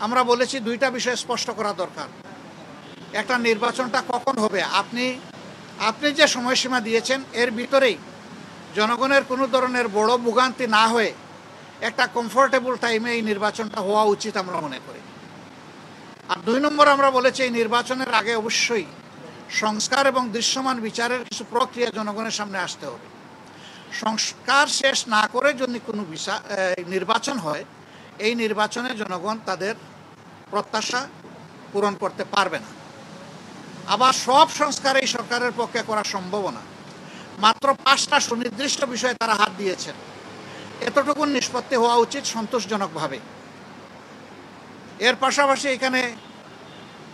আমরা বলেছি দুইটা বিষয় স্পষ্ট করা দরকার। একটা, নির্বাচনটা কখন হবে, আপনি যে সময়সীমা দিয়েছেন এর ভিতরেই জনগণের কোনো ধরনের বড় ভোগান্তি না হয়ে একটা কমফোর্টেবল টাইমে এই নির্বাচনটা হওয়া উচিত আমরা মনে করি। আর 2 নম্বর, আমরা বলেছি এই নির্বাচনের আগে অবশ্যই সংস্কার এবং দৃশ্যমান বিচারের কিছু প্রক্রিয়া জনগণের সামনে আসতে হবে। সংস্কার শেষ না করে যদি কোনো নির্বাচন হয়, এই নির্বাচনে জনগণ তাদের প্রত্যাশা পূরণ করতে পারবে না। আবার সব সংস্কার এই সরকারের পক্ষে করা সম্ভব না। মাত্র 5টা সুনির্দিষ্ট বিষয়ে তারা হাত দিয়েছেন। এতটুকু নিষ্পত্তি হওয়া উচিত সন্তোষজনকভাবে। এর পাশাপাশি এখানে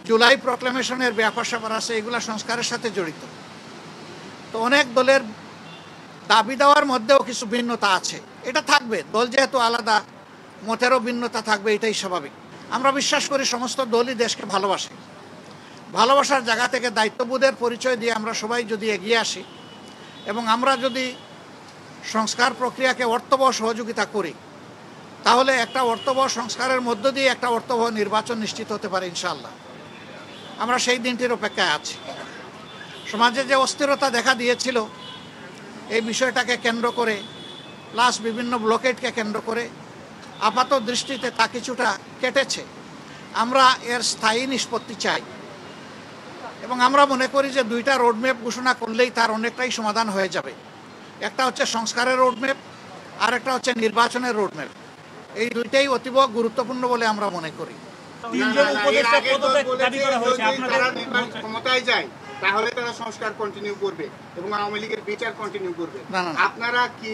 জুলাই প্রক্লেমেশনের ব্যাপার স্যাপার আছে, এগুলা সংস্কারের সাথে জড়িত। তো অনেক দলের দাবি দেওয়ার মধ্যেও কিছু ভিন্নতা আছে, এটা থাকবে। দল যেহেতু আলাদা, মতেরও ভিন্নতা থাকবে, এটাই স্বাভাবিক। আমরা বিশ্বাস করি সমস্ত দলই দেশকে ভালোবাসে। ভালোবাসার জায়গা থেকে দায়িত্ববোধের পরিচয় দিয়ে আমরা সবাই যদি এগিয়ে আসি এবং আমরা যদি সংস্কার প্রক্রিয়াকে অর্থবহ সহযোগিতা করি, তাহলে একটা অর্থবহ সংস্কারের মধ্য দিয়ে একটা অর্থবহ নির্বাচন নিশ্চিত হতে পারে ইনশাআল্লাহ। আমরা সেই দিনটির অপেক্ষায় আছি। সমাজে যে অস্থিরতা দেখা দিয়েছিল এই বিষয়টাকে কেন্দ্র করে, প্লাস বিভিন্ন ব্লকেটকে কেন্দ্র করে আপাত দৃষ্টিতে তা কিছুটা কেটেছে। আমরা এর স্থায়ী নিষ্পত্তি চাই এবং আমরা মনে করি যে 2টা রোডম্যাপ ঘোষণা করলেই তার অনেকটাই সমাধান হয়ে যাবে। একটা হচ্ছে সংস্কারের রোডম্যাপ, আর একটা হচ্ছে নির্বাচনের রোডম্যাপ। এই দুইটাই অতীব গুরুত্বপূর্ণ বলে আমরা মনে করি। ক্ষমতায় যায় তাহলে তারা সংস্কার কন্টিনিউ করবে এবং আওয়ামী লীগের বিচার কন্টিনিউ করবে। আপনারা কি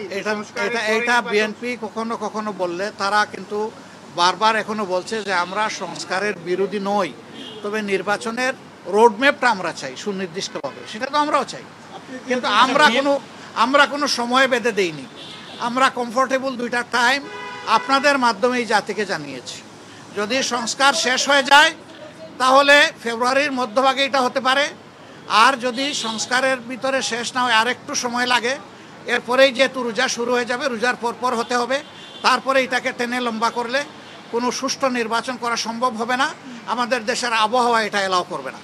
এটা বিএনপি কখনো কখনো বললে, তারা কিন্তু বারবার এখনো বলছে যে আমরা সংস্কারের বিরোধী নই, তবে নির্বাচনের রোডম্যাপটা আমরা চাই সুনির্দিষ্টভাবে। সেটা তো আমরাও চাই, কিন্তু আমরা কোনো সময় বেঁধে দেইনি। আমরা কমফোর্টেবল 2টা টাইম আপনাদের মাধ্যমে এই জাতিকে জানিয়েছি। যদি সংস্কার শেষ হয়ে যায় তাহলে ফেব্রুয়ারির মধ্যভাগে এটা হতে পারে, আর যদি সংস্কারের ভিতরে শেষ না হয়, আরেকটু সময় লাগে, এরপরেই যেহেতু রোজা শুরু হয়ে যাবে, রোজার পর হতে হবে, তারপরে এটাকে টেনে লম্বা করলে কোনো সুষ্ঠু নির্বাচন করা সম্ভব হবে না। আমাদের দেশের আবহাওয়া এটা এলাও করবে না।